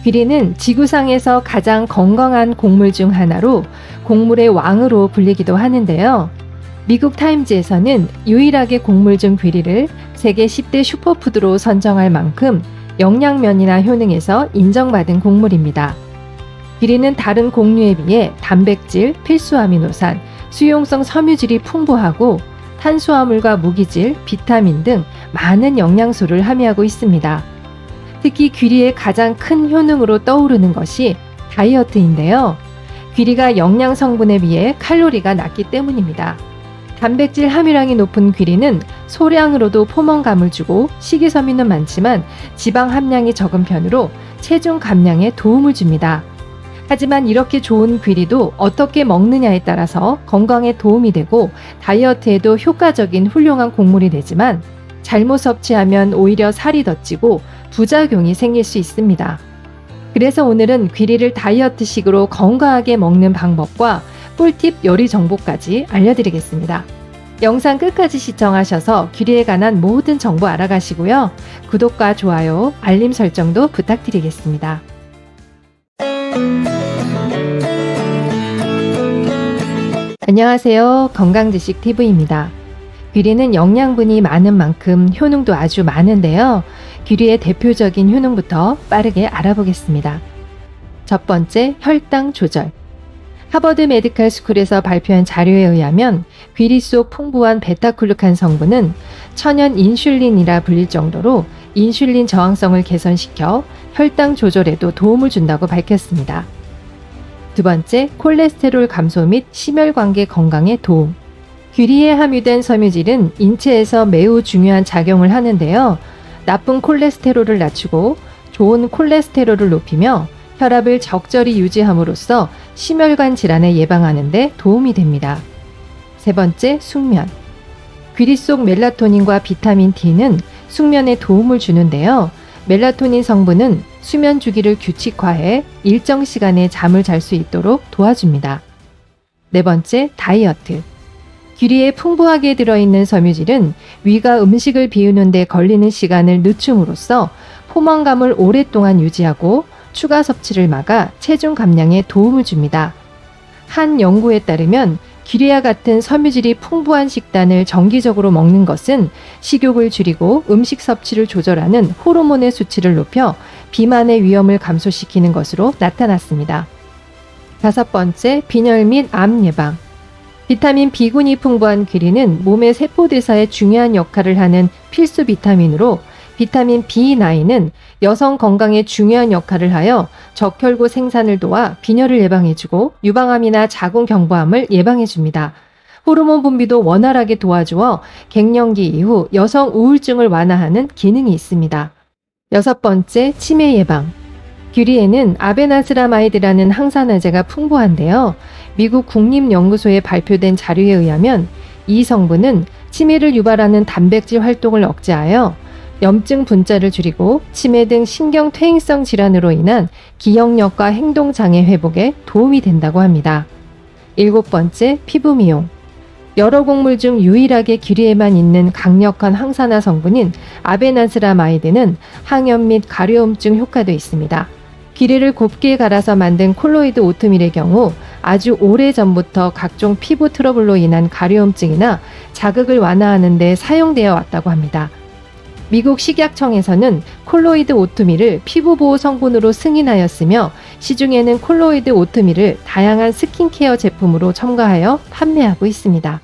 귀리는 지구상에서 가장 건강한 곡물 중 하나로 곡물의 왕으로 불리기도 하는데요. 미국 타임즈에서는 유일하게 곡물 중 귀리를 세계 10대 슈퍼푸드로 선정할 만큼 영양면이나 효능에서 인정받은 곡물입니다. 귀리는 다른 곡류에 비해 단백질, 필수 아미노산, 수용성 섬유질이 풍부하고 탄수화물과 무기질, 비타민 등 많은 영양소를 함유하고 있습니다. 특히 귀리의 가장 큰 효능으로 떠오르는 것이 다이어트인데요. 귀리가 영양 성분에 비해 칼로리가 낮기 때문입니다. 단백질 함유량이 높은 귀리는 소량으로도 포만감을 주고 식이섬유는 많지만 지방 함량이 적은 편으로 체중 감량에 도움을 줍니다. 하지만 이렇게 좋은 귀리도 어떻게 먹느냐에 따라서 건강에 도움이 되고 다이어트에도 효과적인 훌륭한 곡물이 되지만 잘못 섭취하면 오히려 살이 더 찌고 부작용이 생길 수 있습니다. 그래서 오늘은 귀리를 다이어트식으로 건강하게 먹는 방법과 꿀팁 요리 정보까지 알려드리겠습니다. 영상 끝까지 시청하셔서 귀리에 관한 모든 정보 알아가시고요. 구독과 좋아요, 알림 설정도 부탁드리겠습니다. 안녕하세요. 건강지식TV입니다. 귀리는 영양분이 많은 만큼 효능도 아주 많은데요. 귀리의 대표적인 효능부터 빠르게 알아보겠습니다. 첫 번째, 혈당 조절. 하버드 메디컬 스쿨에서 발표한 자료에 의하면 귀리 속 풍부한 베타글루칸 성분은 천연 인슐린이라 불릴 정도로 인슐린 저항성을 개선시켜 혈당 조절에도 도움을 준다고 밝혔습니다. 두 번째, 콜레스테롤 감소 및 심혈관계 건강에 도움. 귀리에 함유된 섬유질은 인체에서 매우 중요한 작용을 하는데요. 나쁜 콜레스테롤을 낮추고 좋은 콜레스테롤을 높이며 혈압을 적절히 유지함으로써 심혈관 질환을 예방하는 데 도움이 됩니다. 세 번째, 숙면. 귀리 속 멜라토닌과 비타민 D는 숙면에 도움을 주는데요. 멜라토닌 성분은 수면 주기를 규칙화해 일정 시간에 잠을 잘 수 있도록 도와줍니다. 네 번째, 다이어트. 귀리에 풍부하게 들어있는 섬유질은 위가 음식을 비우는 데 걸리는 시간을 늦춤으로써 포만감을 오랫동안 유지하고 추가 섭취를 막아 체중 감량에 도움을 줍니다. 한 연구에 따르면 귀리와 같은 섬유질이 풍부한 식단을 정기적으로 먹는 것은 식욕을 줄이고 음식 섭취를 조절하는 호르몬의 수치를 높여 비만의 위험을 감소시키는 것으로 나타났습니다. 다섯 번째, 빈혈 및 암 예방. 비타민 B군이 풍부한 귀리는 몸의 세포대사에 중요한 역할을 하는 필수 비타민으로 비타민 B9은 여성 건강에 중요한 역할을 하여 적혈구 생산을 도와 빈혈을 예방해주고 유방암이나 자궁경부암을 예방해줍니다. 호르몬 분비도 원활하게 도와주어 갱년기 이후 여성 우울증을 완화하는 기능이 있습니다. 여섯 번째, 치매 예방. 귀리에는 아베나스라마이드라는 항산화제가 풍부한데요. 미국 국립연구소에 발표된 자료에 의하면 이 성분은 치매를 유발하는 단백질 활동을 억제하여 염증 분자를 줄이고 치매 등 신경 퇴행성 질환으로 인한 기억력과 행동장애 회복에 도움이 된다고 합니다. 일곱 번째, 피부 미용. 여러 곡물 중 유일하게 귀리에만 있는 강력한 항산화 성분인 아베나스라마이드는 항염 및 가려움증 효과도 있습니다. 귀리를 곱게 갈아서 만든 콜로이드 오트밀의 경우 아주 오래전부터 각종 피부 트러블로 인한 가려움증이나 자극을 완화하는 데 사용되어 왔다고 합니다. 미국 식약청에서는 콜로이드 오트밀을 피부보호 성분으로 승인하였으며 시중에는 콜로이드 오트밀을 다양한 스킨케어 제품으로 첨가하여 판매하고 있습니다.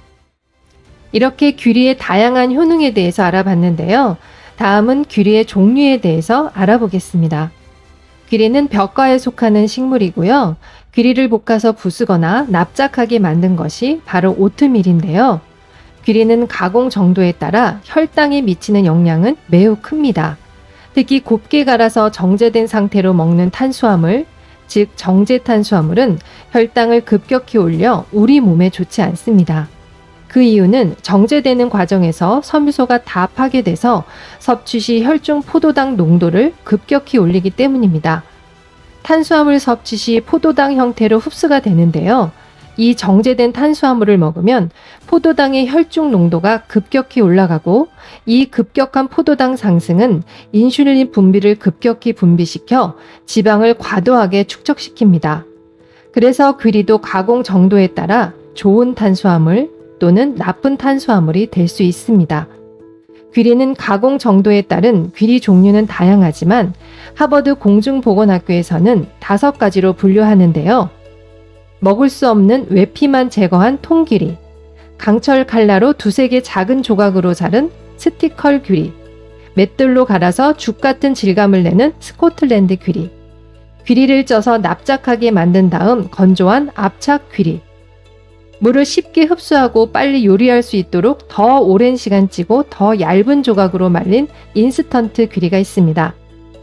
이렇게 귀리의 다양한 효능에 대해서 알아봤는데요. 다음은 귀리의 종류에 대해서 알아보겠습니다. 귀리는 벽과에 속하는 식물이고요. 귀리를 볶아서 부수거나 납작하게 만든 것이 바로 오트밀인데요. 귀리는 가공 정도에 따라 혈당에 미치는 영향은 매우 큽니다. 특히 곱게 갈아서 정제된 상태로 먹는 탄수화물, 즉 정제 탄수화물은 혈당을 급격히 올려 우리 몸에 좋지 않습니다. 그 이유는 정제되는 과정에서 섬유소가 다 파괴돼서 섭취 시 혈중 포도당 농도를 급격히 올리기 때문입니다. 탄수화물 섭취 시 포도당 형태로 흡수가 되는데요. 이 정제된 탄수화물을 먹으면 포도당의 혈중 농도가 급격히 올라가고 이 급격한 포도당 상승은 인슐린 분비를 급격히 분비시켜 지방을 과도하게 축적시킵니다. 그래서 귀리도 가공 정도에 따라 좋은 탄수화물 또는 나쁜 탄수화물이 될 수 있습니다. 귀리는 가공 정도에 따른 귀리 종류는 다양하지만 하버드 공중보건학교에서는 5가지로 분류하는데요. 먹을 수 없는 외피만 제거한 통귀리, 강철 칼라로 2-3개 작은 조각으로 자른 스티컬 귀리, 맷돌로 갈아서 죽 같은 질감을 내는 스코틀랜드 귀리, 귀리를 쪄서 납작하게 만든 다음 건조한 압착 귀리, 물을 쉽게 흡수하고 빨리 요리할 수 있도록 더 오랜 시간 찌고 더 얇은 조각으로 말린 인스턴트 귀리가 있습니다.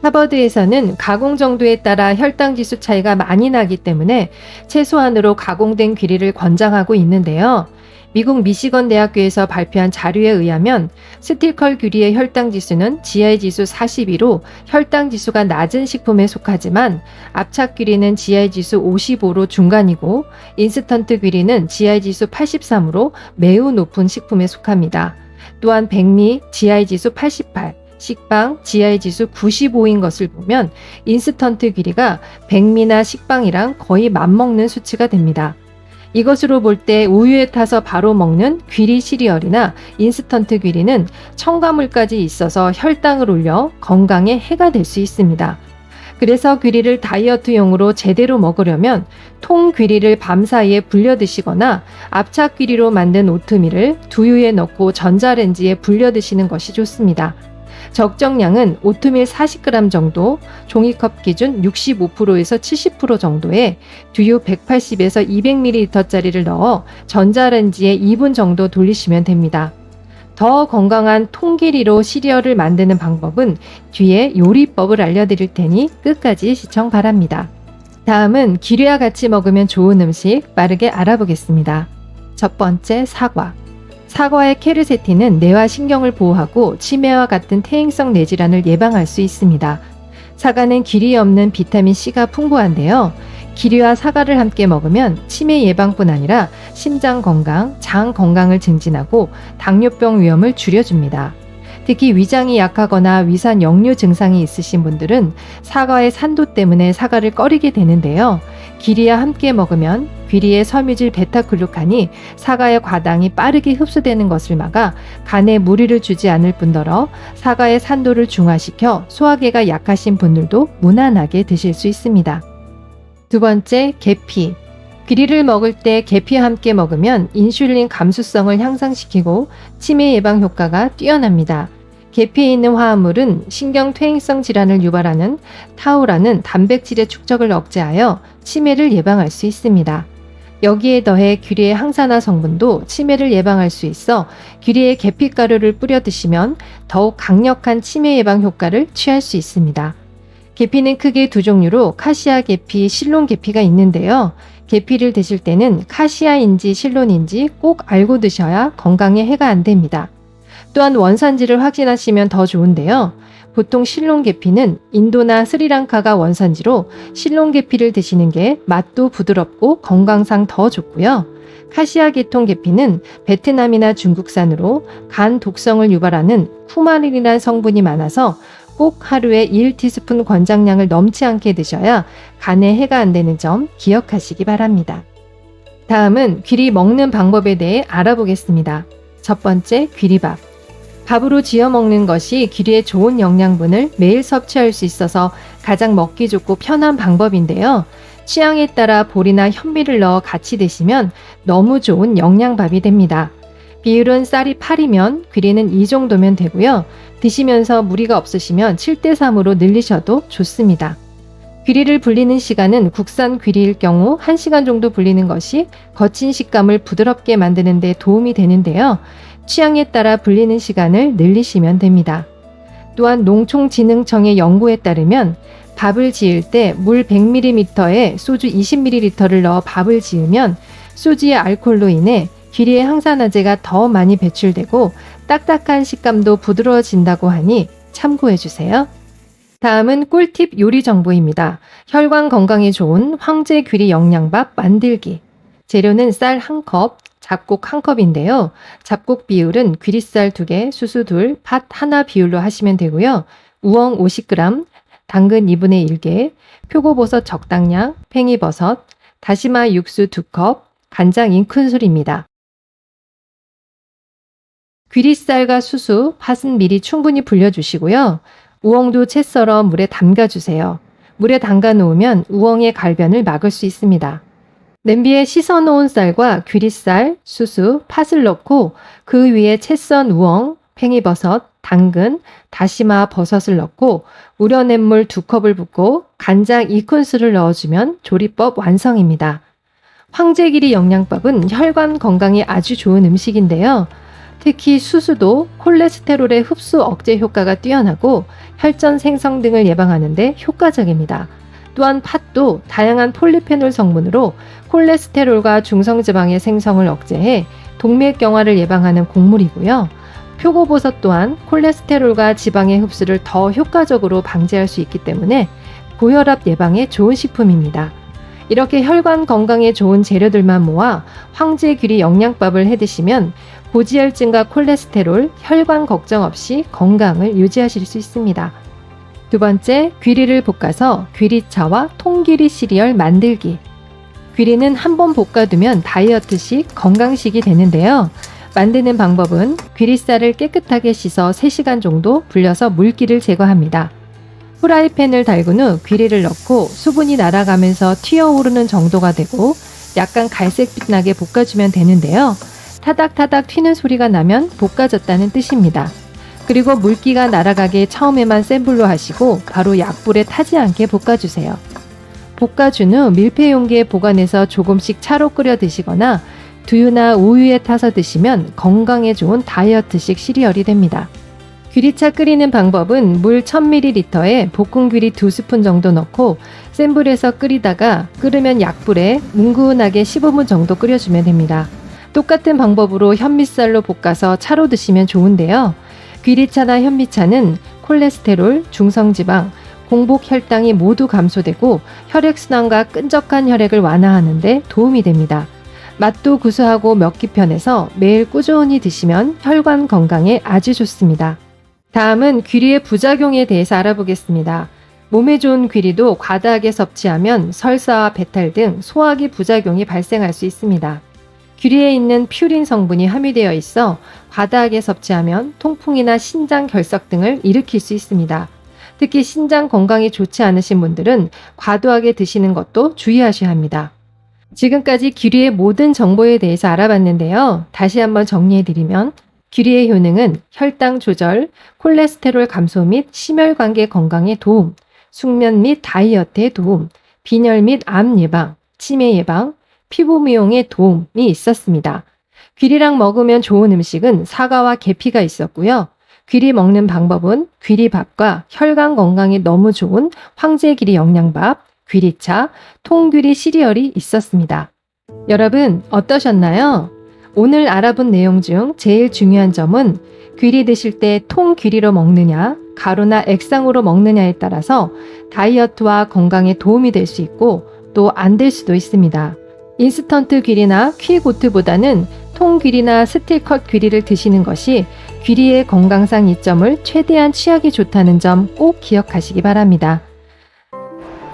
하버드에서는 가공 정도에 따라 혈당 지수 차이가 많이 나기 때문에 최소한으로 가공된 귀리를 권장하고 있는데요. 미국 미시건 대학교에서 발표한 자료에 의하면 스티컬 귀리의 혈당 지수는 GI 지수 42로 혈당 지수가 낮은 식품에 속하지만 압착 귀리는 GI 지수 55로 중간이고 인스턴트 귀리는 GI 지수 83으로 매우 높은 식품에 속합니다. 또한 백미 GI 지수 88, 식빵 GI 지수 95인 것을 보면 인스턴트 귀리가 백미나 식빵이랑 거의 맞먹는 수치가 됩니다. 이것으로 볼 때 우유에 타서 바로 먹는 귀리 시리얼이나 인스턴트 귀리는 첨가물까지 있어서 혈당을 올려 건강에 해가 될 수 있습니다. 그래서 귀리를 다이어트용으로 제대로 먹으려면 통 귀리를 밤사이에 불려 드시거나 압착 귀리로 만든 오트밀을 두유에 넣고 전자레인지에 불려 드시는 것이 좋습니다. 적정량은 오트밀 40g 정도, 종이컵 기준 65%에서 70% 정도에 두유 180에서 200ml짜리를 넣어 전자레인지에 2분 정도 돌리시면 됩니다. 더 건강한 통귀리로 시리얼을 만드는 방법은 뒤에 요리법을 알려드릴 테니 끝까지 시청 바랍니다. 다음은 귀리와 같이 먹으면 좋은 음식 빠르게 알아보겠습니다. 첫 번째, 사과. 사과의 케르세틴은 뇌와 신경을 보호하고 치매와 같은 퇴행성 뇌질환을 예방할 수 있습니다. 사과는 기리 없는 비타민C가 풍부한데요. 기리와 사과를 함께 먹으면 치매 예방뿐 아니라 심장 건강, 장 건강을 증진하고 당뇨병 위험을 줄여줍니다. 특히 위장이 약하거나 위산 역류 증상이 있으신 분들은 사과의 산도 때문에 사과를 꺼리게 되는데요. 귀리와 함께 먹으면 귀리의 섬유질 베타글루칸이 사과의 과당이 빠르게 흡수되는 것을 막아 간에 무리를 주지 않을 뿐더러 사과의 산도를 중화시켜 소화계가 약하신 분들도 무난하게 드실 수 있습니다. 두 번째, 계피. 귀리를 먹을 때 계피와 함께 먹으면 인슐린 감수성을 향상시키고 치매 예방 효과가 뛰어납니다. 계피에 있는 화합물은 신경퇴행성 질환을 유발하는 타우라는 단백질의 축적을 억제하여 치매를 예방할 수 있습니다. 여기에 더해 귀리의 항산화 성분도 치매를 예방할 수 있어 귀리에 계피가루를 뿌려 드시면 더욱 강력한 치매 예방 효과를 취할 수 있습니다. 계피는 크게 2종류로 카시아 계피, 실론 계피가 있는데요. 계피를 드실 때는 카시아인지 실론인지 꼭 알고 드셔야 건강에 해가 안 됩니다. 또한 원산지를 확인하시면 더 좋은데요. 보통 실론 계피는 인도나 스리랑카가 원산지로 실론 계피를 드시는 게 맛도 부드럽고 건강상 더 좋고요. 카시아 계통 계피는 베트남이나 중국산으로 간 독성을 유발하는 쿠마린이라는 성분이 많아서 꼭 하루에 1티스푼 권장량을 넘지 않게 드셔야 간에 해가 안 되는 점 기억하시기 바랍니다. 다음은 귀리 먹는 방법에 대해 알아보겠습니다. 첫 번째, 귀리밥. 밥으로 지어 먹는 것이 귀리에 좋은 영양분을 매일 섭취할 수 있어서 가장 먹기 좋고 편한 방법인데요. 취향에 따라 보리나 현미를 넣어 같이 드시면 너무 좋은 영양밥이 됩니다. 비율은 쌀이 8이면 귀리는 이 정도면 되고요. 드시면서 무리가 없으시면 7:3으로 늘리셔도 좋습니다. 귀리를 불리는 시간은 국산 귀리일 경우 1시간 정도 불리는 것이 거친 식감을 부드럽게 만드는 데 도움이 되는데요. 취향에 따라 불리는 시간을 늘리시면 됩니다. 또한 농촌진흥청의 연구에 따르면 밥을 지을 때 물 100ml에 소주 20ml를 넣어 밥을 지으면 소주의 알코올로 인해 귀리의 항산화제가 더 많이 배출되고 딱딱한 식감도 부드러워진다고 하니 참고해주세요. 다음은 꿀팁 요리 정보입니다. 혈관 건강에 좋은 황제 귀리 영양밥 만들기. 재료는 쌀 1컵, 잡곡 1컵인데요. 잡곡 비율은 귀리쌀 2개, 수수 2, 팥 1 비율로 하시면 되고요. 우엉 50g, 당근 2분의 1개, 표고버섯 적당량, 팽이버섯, 다시마 육수 2컵, 간장 1큰술입니다. 귀리쌀과 수수, 팥은 미리 충분히 불려주시고요. 우엉도 채 썰어 물에 담가주세요. 물에 담가 놓으면 우엉의 갈변을 막을 수 있습니다. 냄비에 씻어 놓은 쌀과 귀리쌀, 수수, 팥을 넣고 그 위에 채 썬 우엉, 팽이버섯, 당근, 다시마 버섯을 넣고 우려낸 물 2컵을 붓고 간장 2큰술을 넣어주면 조리법 완성입니다. 황제길이 영양밥은 혈관 건강에 아주 좋은 음식인데요. 특히 수수도 콜레스테롤의 흡수 억제 효과가 뛰어나고 혈전 생성 등을 예방하는 데 효과적입니다. 또한 팥도 다양한 폴리페놀 성분으로 콜레스테롤과 중성지방의 생성을 억제해 동맥경화를 예방하는 곡물이고요. 표고버섯 또한 콜레스테롤과 지방의 흡수를 더 효과적으로 방지할 수 있기 때문에 고혈압 예방에 좋은 식품입니다. 이렇게 혈관 건강에 좋은 재료들만 모아 황제귀리 영양밥을 해 드시면 고지혈증과 콜레스테롤, 혈관 걱정 없이 건강을 유지하실 수 있습니다. 두 번째, 귀리를 볶아서 귀리차와 통귀리 시리얼 만들기. 귀리는 한번 볶아두면 다이어트식, 건강식이 되는데요. 만드는 방법은 귀리쌀을 깨끗하게 씻어 3시간 정도 불려서 물기를 제거합니다. 프라이팬을 달군 후 귀리를 넣고 수분이 날아가면서 튀어오르는 정도가 되고 약간 갈색빛 나게 볶아주면 되는데요. 타닥타닥 튀는 소리가 나면 볶아졌다는 뜻입니다. 그리고 물기가 날아가게 처음에만 센 불로 하시고 바로 약불에 타지 않게 볶아주세요. 볶아준 후 밀폐 용기에 보관해서 조금씩 차로 끓여 드시거나 두유나 우유에 타서 드시면 건강에 좋은 다이어트식 시리얼이 됩니다. 귀리차 끓이는 방법은 물 1000ml에 볶은 귀리 2스푼 정도 넣고 센 불에서 끓이다가 끓으면 약불에 뭉근하게 15분 정도 끓여주면 됩니다. 똑같은 방법으로 현미쌀로 볶아서 차로 드시면 좋은데요. 귀리차나 현미차는 콜레스테롤, 중성지방, 공복 혈당이 모두 감소되고 혈액순환과 끈적한 혈액을 완화하는 데 도움이 됩니다. 맛도 구수하고 먹기 편해서 매일 꾸준히 드시면 혈관 건강에 아주 좋습니다. 다음은 귀리의 부작용에 대해서 알아보겠습니다. 몸에 좋은 귀리도 과다하게 섭취하면 설사와 배탈 등 소화기 부작용이 발생할 수 있습니다. 귀리에 있는 퓨린 성분이 함유되어 있어 과다하게 섭취하면 통풍이나 신장 결석 등을 일으킬 수 있습니다. 특히 신장 건강이 좋지 않으신 분들은 과도하게 드시는 것도 주의하셔야 합니다. 지금까지 귀리의 모든 정보에 대해서 알아봤는데요. 다시 한번 정리해드리면 귀리의 효능은 혈당 조절, 콜레스테롤 감소 및 심혈관계 건강에 도움, 숙면 및 다이어트에 도움, 빈혈 및 암 예방, 치매 예방, 피부 미용에 도움이 있었습니다. 귀리랑 먹으면 좋은 음식은 사과와 계피가 있었고요. 귀리 먹는 방법은 귀리밥과 혈관 건강에 너무 좋은 황제귀리 영양밥, 귀리차, 통귀리 시리얼이 있었습니다. 여러분 어떠셨나요? 오늘 알아본 내용 중 제일 중요한 점은 귀리 드실 때 통귀리로 먹느냐, 가루나 액상으로 먹느냐에 따라서 다이어트와 건강에 도움이 될 수 있고 또 안 될 수도 있습니다. 인스턴트 귀리나 퀴고트보다는 통귀리나 스틸컷 귀리를 드시는 것이 귀리의 건강상 이점을 최대한 취하기 좋다는 점 꼭 기억하시기 바랍니다.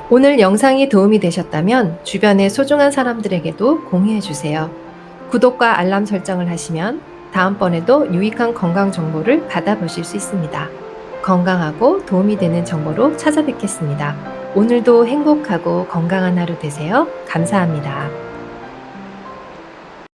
오늘 영상이 도움이 되셨다면 주변의 소중한 사람들에게도 공유해 주세요. 구독과 알람 설정을 하시면 다음번에도 유익한 건강 정보를 받아보실 수 있습니다. 건강하고 도움이 되는 정보로 찾아뵙겠습니다. 오늘도 행복하고 건강한 하루 되세요. 감사합니다.